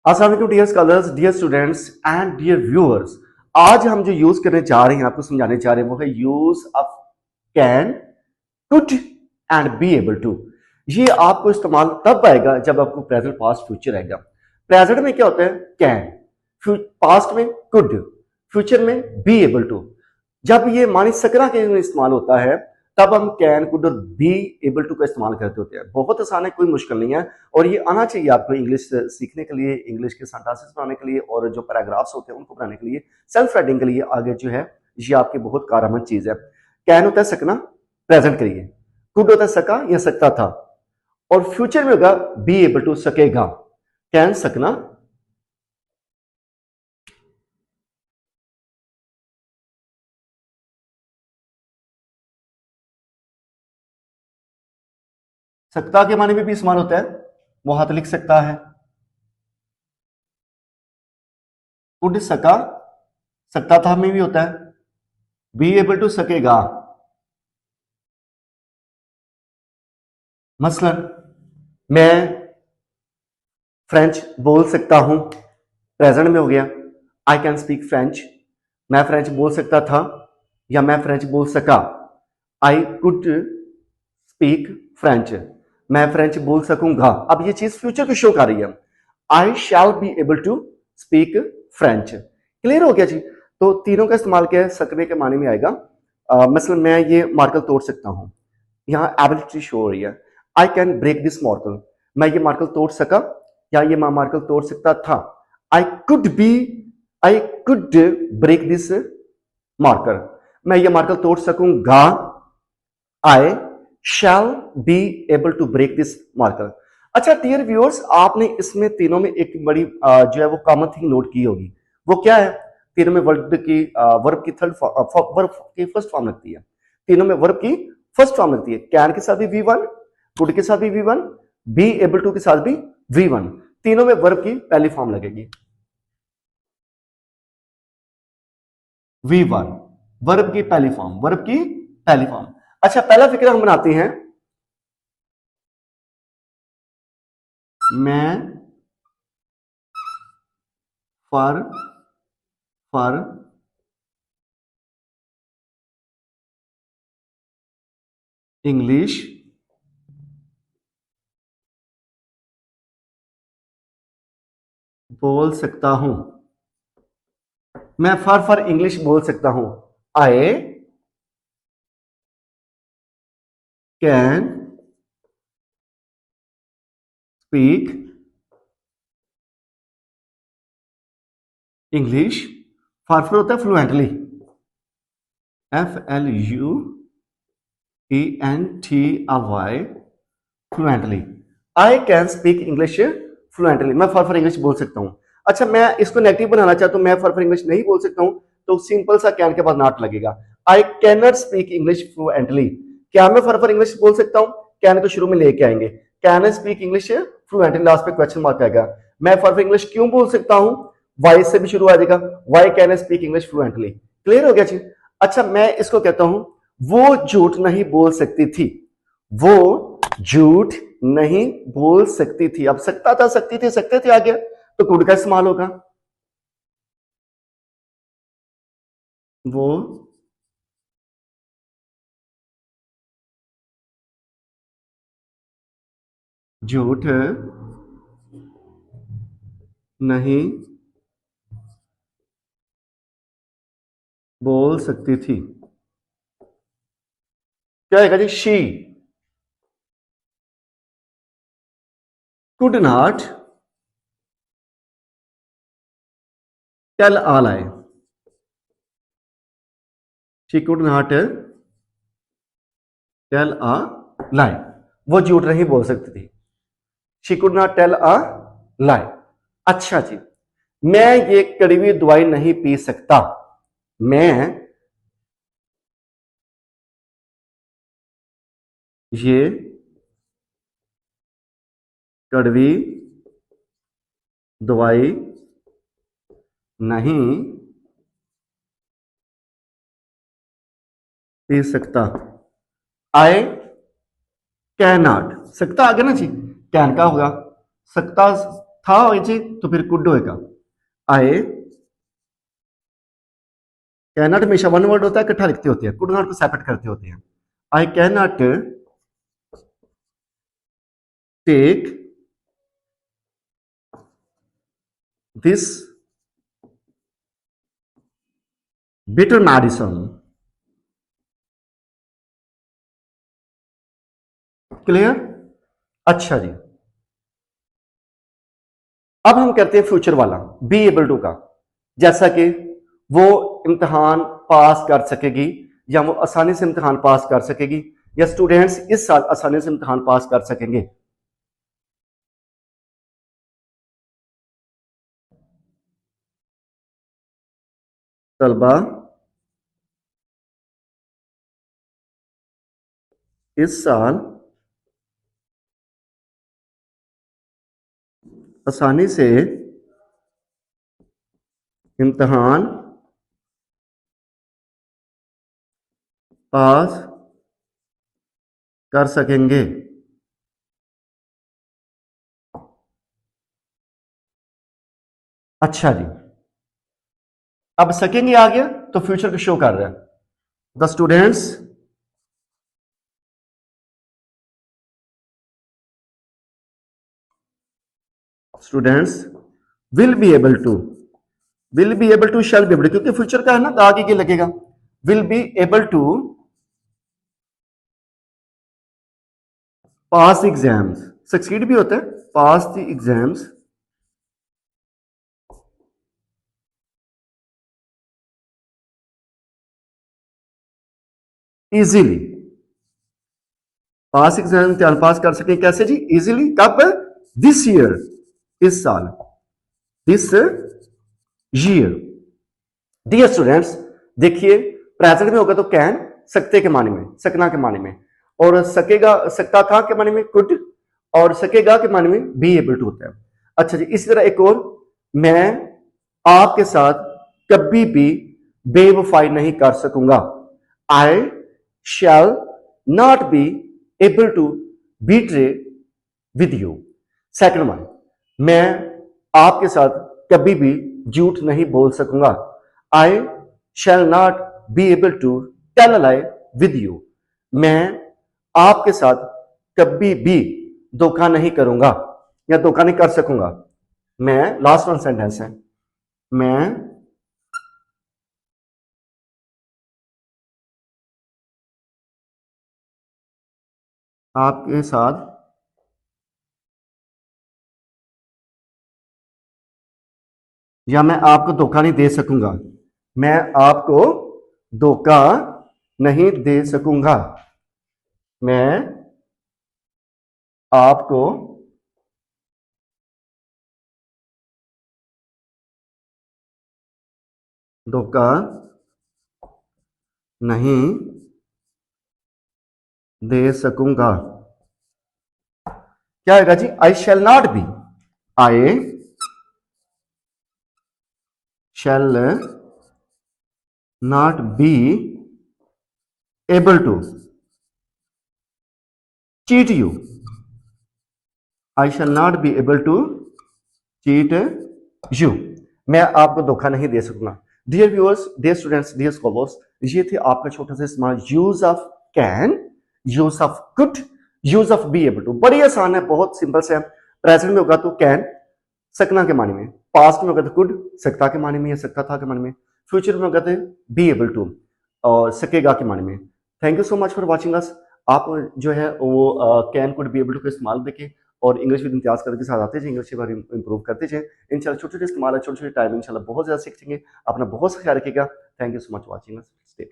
अस्सलाम वालेकुम dear scholars, dear students and dear viewers. आज हम जो यूज करने जा रहे हैं, आपको समझाने जा रहे हैं, वो है use of can, could and be able to. ये आपको इस्तेमाल तब आएगा जब आपको प्रेजेंट, पास्ट, फ्यूचर आएगा। प्रेजेंट में क्या होता है? कैन। पास्ट में कुड, फ्यूचर में बी एबल टू। जब ये मानी सकरा के में इस्तेमाल होता है तब हम कैन, कुड और बी एबल टू का इस्तेमाल करते होते हैं। बहुत आसान है, कोई मुश्किल नहीं है, और ये आना चाहिए आपको इंग्लिश सीखने के लिए, इंग्लिश के सेंटेंसेस बनाने के लिए, और जो पैराग्राफ्स होते हैं उनको बनाने के लिए, सेल्फ राइटिंग के लिए आगे जो है ये आपकी बहुत कारआमद चीज है। कैन होता है सकना, प्रेजेंट के लिए। कुड होता है सका या सकता था, और फ्यूचर में होगा बी एबल टू, सकेगा। कैन सकना, सकता के माने में भी इस्तेमाल होता है, वो हाथ लिख सकता है। कुड सका, सकता था में भी होता है। बी एबल टू सकेगा। मसलन मैं फ्रेंच बोल सकता हूं, प्रेजेंट में हो गया, आई कैन स्पीक फ्रेंच। मैं फ्रेंच बोल सकता था या मैं फ्रेंच बोल सका, आई कुड स्पीक फ्रेंच। मैं फ्रेंच बोल सकूंगा। अब ये चीज फ्यूचर को शो कर रही है। I shall be able to speak French. Clear हो गया जी? तो तीनों का इस्तेमाल क्या है? सकने के माने में आएगा। मसलन मैं ये मार्कल तोड़ सकता हूं, यहाँ एबिलिटी शो हो रही है। I can break this marble. मैं ये मार्कल तोड़ सका या ये मार्कल तोड़ सकता था। I could be, I could break this marker. मैं ये मार्कल तोड़ सकूंगा। I shall be able to break this marker. अच्छा डियर व्यूअर्स, आपने इसमें तीनों में एक बड़ी जो है वो कॉमन थिंग नोट की होगी। वो क्या है? तीनों में वर्ब की थर्ड वर्ब की फर्स्ट फॉर्म लगती है। तीनों में वर्ब की फर्स्ट फॉर्म लगती है। कैन के साथ भी V1, कुड के साथ भी V1, बी एबल टू के साथ भी V1। तीनों में वर्ब की पहली फॉर्म लगेगी V1। वर्ब की पहली फॉर्म, वर्ब की पहली फॉर्म। अच्छा, पहला फिक्र हम बनाते हैं। मैं फर इंग्लिश बोल सकता हूं। मैं फॉर इंग्लिश बोल सकता हूं। I can speak English. For होता है fluently, FLUENTLY, fluently. I can speak English fluently. मैं फॉर इंग्लिश बोल सकता हूं। अच्छा, मैं इसको नेगेटिव बनाना चाहता हूं, मैं फॉर इंग्लिश नहीं बोल सकता हूं, तो सिंपल सा कैन के बाद नॉट लगेगा। आई can not speak English fluently. क्या मैं फॉर इंग्लिश बोल सकता हूं? कैन को शुरू में लेके आएंगे। Can speak English fluently, last पे क्वेश्चन मार्क आएगा। मैं फॉर इंग्लिश क्यों बोल सकता हूं? वाई से भी शुरू आ जाएगा। Why can speak English fluently. Clear हो गया जी? अच्छा, मैं इसको कहता हूं, वो झूठ नहीं बोल सकती थी। वो झूठ नहीं बोल सकती थी। अब सकता था, सकती थी, सकते थे आ गया, तो कुड का इस्तेमाल होगा। वो झूठ नहीं बोल सकती थी। क्या है जी? She could not tell a lie. She could not tell a lie. वो झूठ नहीं बोल सकती थी। She could not tell a lie. अच्छा जी, मैं ये कड़वी दवाई नहीं पी सकता। मैं ये कड़वी दवाई नहीं पी सकता। आई कैन नॉट, सकता आ गया ना जी, कैन का होगा। सकता था हो जी तो फिर कुड होएगा। आई कैन नॉट हमेशा वन वर्ड होता है, इकट्ठा लिखते होते हैं, कुड नॉट को सेपरेट करते होते हैं। I can not take this bitter medicine. Clear? अच्छा जी, अब हम करते हैं फ्यूचर वाला, बी एबल टू का। जैसा कि वो इम्तिहान पास कर सकेगी, या वो आसानी से इम्तिहान पास कर सकेगी, या स्टूडेंट्स इस साल आसानी से इम्तिहान पास कर सकेंगे। तलबा इस साल आसानी से इम्तिहान पास कर सकेंगे। अच्छा जी, अब सकेंगे आ गया तो फ्यूचर को शो कर रहा है। The students will be able to shall be able, क्योंकि फ्यूचर का है ना, आगे के लगेगा। Will be able to pass exams, succeed भी होता है, pass the exams easily. Pass exam इम्तिहान पास कर सके कैसे जी? इजीली। कब? दिस ईयर, इस साल, दिस ईयर। डियर स्टूडेंट्स, देखिए प्रेजेंट में होगा तो कैन, सकते के माने में, सकना के माने में, और सकेगा, सकता था के माने में कुड, और सकेगा के माने में बी एबल टू होता है। अच्छा जी, इसी तरह एक और, मैं आपके साथ कभी भी बेवफाई नहीं कर सकूंगा। I shall not be able to betray with you. Second one, मैं आपके साथ कभी भी झूठ नहीं बोल सकूंगा। I shall not be able to tell a lie with you. मैं आपके साथ कभी भी धोखा नहीं करूंगा या धोखा नहीं कर सकूंगा। मैं, लास्ट वन सेंटेंस है, मैं आपके साथ या मैं आपको धोखा नहीं दे सकूंगा। मैं आपको धोखा नहीं दे सकूंगा। मैं आपको धोखा नहीं दे सकूंगा। क्या होगा जी? I shall not be, I shall not be able to cheat you. I shall not be able to cheat you. मैं आपको धोखा नहीं दे सकूंगा। Dear viewers, dear students, dear scholars, ये थे आपका छोटा सा इस्तेमाल use of can, use of could, use of be able to. बड़ी आसान है, बहुत सिंपल से है। प्रेजेंट में होगा तो कैन, सकना के माने में, पास्ट में होगा तो कुड, सकता के माने में या सकता था के माने में, फ्यूचर में होगा तो बी एबल टू और सकेगा के माने में। Thank you so much for watching us. आप जो है वो can could be able to का इस्तेमाल देखें और इंग्लिश विद इम्तियाज करके साथ आते जाए, इंग्लिश के बारे में इंप्रूव करते जाए। इंशाल्लाह छोटे छोटे इस्तेमाल है, छोटे छोटे टाइम इंशाल्लाह बहुत ज़्यादा सीख सकेंगे। अपना बहुत सा ख्याल रखिएगा। Thank you so much watching us. Stay